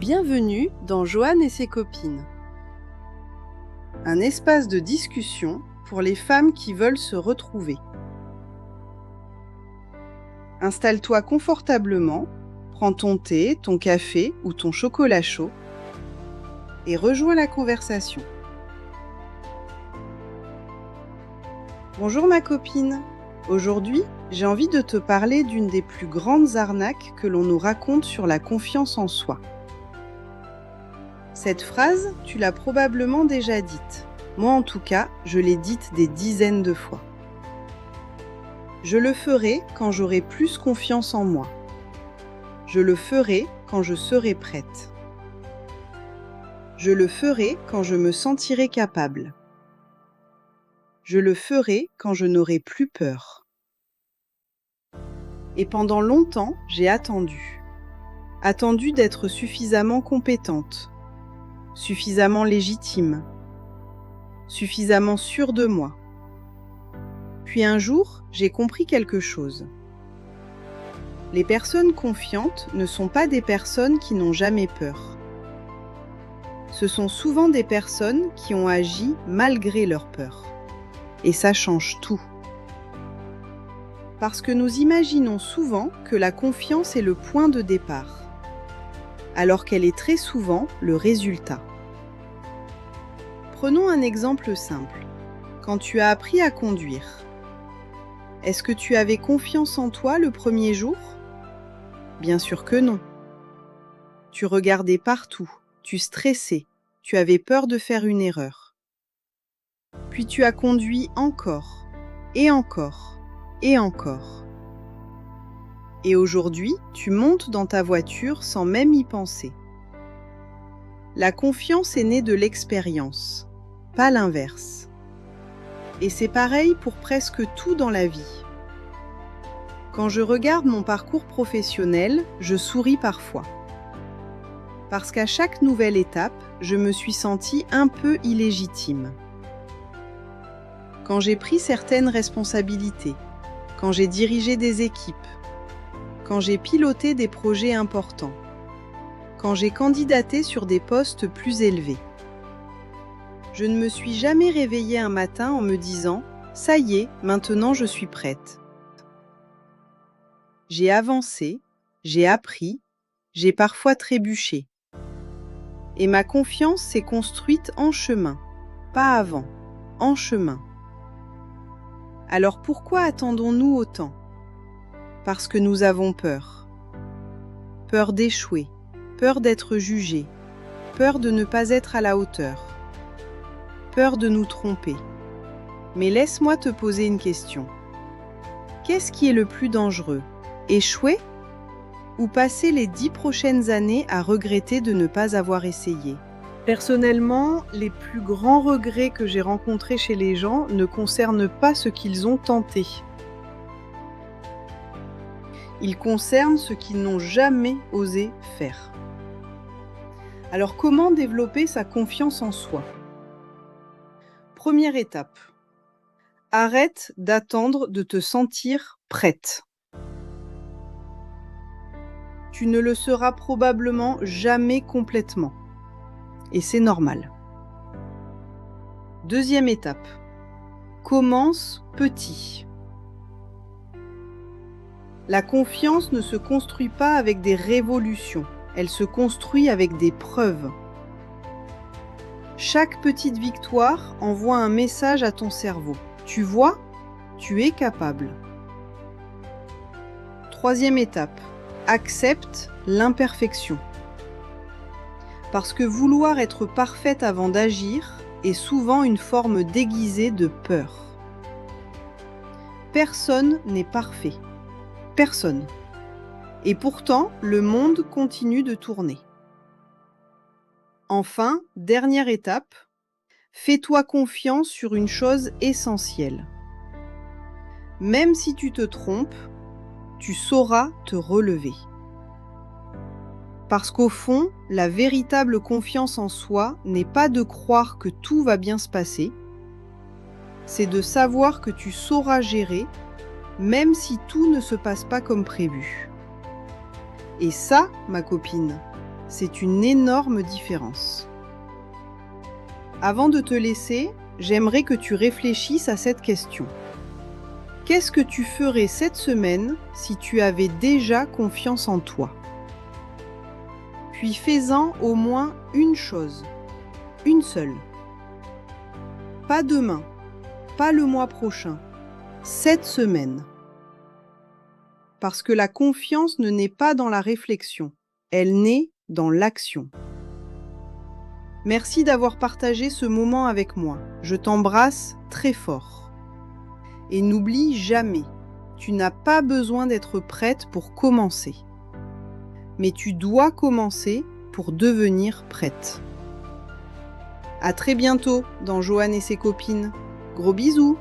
Bienvenue dans Joanne et ses copines. Un espace de discussion pour les femmes qui veulent se retrouver. Installe-toi confortablement, prends ton thé, ton café ou ton chocolat chaud et rejoins la conversation. Bonjour ma copine. Aujourd'hui, j'ai envie de te parler d'une des plus grandes arnaques que l'on nous raconte sur la confiance en soi. Cette phrase, tu l'as probablement déjà dite. Moi en tout cas, je l'ai dite des dizaines de fois. Je le ferai quand j'aurai plus confiance en moi. Je le ferai quand je serai prête. Je le ferai quand je me sentirai capable. Je le ferai quand je n'aurai plus peur. Et pendant longtemps, j'ai attendu. Attendu d'être suffisamment compétente, suffisamment légitime, suffisamment sûre de moi. Puis un jour, j'ai compris quelque chose. Les personnes confiantes ne sont pas des personnes qui n'ont jamais peur. Ce sont souvent des personnes qui ont agi malgré leur peur. Et ça change tout. Parce que nous imaginons souvent que la confiance est le point de départ, alors qu'elle est très souvent le résultat. Prenons un exemple simple. Quand tu as appris à conduire, est-ce que tu avais confiance en toi le premier jour ? Bien sûr que non. Tu regardais partout, tu stressais, tu avais peur de faire une erreur. Puis tu as conduit encore, et encore, et encore. Et aujourd'hui, tu montes dans ta voiture sans même y penser. La confiance est née de l'expérience, pas l'inverse. Et c'est pareil pour presque tout dans la vie. Quand je regarde mon parcours professionnel, je souris parfois. Parce qu'à chaque nouvelle étape, je me suis sentie un peu illégitime. Quand j'ai pris certaines responsabilités, quand j'ai dirigé des équipes, quand j'ai piloté des projets importants, quand j'ai candidaté sur des postes plus élevés. Je ne me suis jamais réveillée un matin en me disant « Ça y est, maintenant je suis prête ». J'ai avancé, j'ai appris, j'ai parfois trébuché. Et ma confiance s'est construite en chemin, pas avant, en chemin. Alors pourquoi attendons-nous autant ? Parce que nous avons peur. Peur d'échouer, peur d'être jugé, peur de ne pas être à la hauteur, peur de nous tromper. Mais laisse-moi te poser une question. Qu'est-ce qui est le plus dangereux ? Échouer ? Ou passer les 10 prochaines années à regretter de ne pas avoir essayé ? Personnellement, les plus grands regrets que j'ai rencontrés chez les gens ne concernent pas ce qu'ils ont tenté. Ils concernent ce qu'ils n'ont jamais osé faire. Alors comment développer sa confiance en soi ? Première étape. Arrête d'attendre de te sentir prête. Tu ne le seras probablement jamais complètement. Et c'est normal. Deuxième étape. Commence petit. La confiance ne se construit pas avec des révolutions, elle se construit avec des preuves. Chaque petite victoire envoie un message à ton cerveau. Tu vois, tu es capable. Troisième étape. Accepte l'imperfection. Parce que vouloir être parfaite avant d'agir est souvent une forme déguisée de peur. Personne n'est parfait. Personne. Et pourtant, le monde continue de tourner. Enfin, dernière étape, fais-toi confiance sur une chose essentielle. Même si tu te trompes, tu sauras te relever. Parce qu'au fond, la véritable confiance en soi n'est pas de croire que tout va bien se passer, c'est de savoir que tu sauras gérer, même si tout ne se passe pas comme prévu. Et ça, ma copine, c'est une énorme différence. Avant de te laisser, j'aimerais que tu réfléchisses à cette question. Qu'est-ce que tu ferais cette semaine si tu avais déjà confiance en toi? Puis fais-en au moins une chose, une seule. Pas demain, pas le mois prochain, cette semaine. Parce que la confiance ne naît pas dans la réflexion, elle naît dans l'action. Merci d'avoir partagé ce moment avec moi. Je t'embrasse très fort. Et n'oublie jamais, tu n'as pas besoin d'être prête pour commencer. Mais tu dois commencer pour devenir prête. À très bientôt dans Joanne et ses copines. Gros bisous!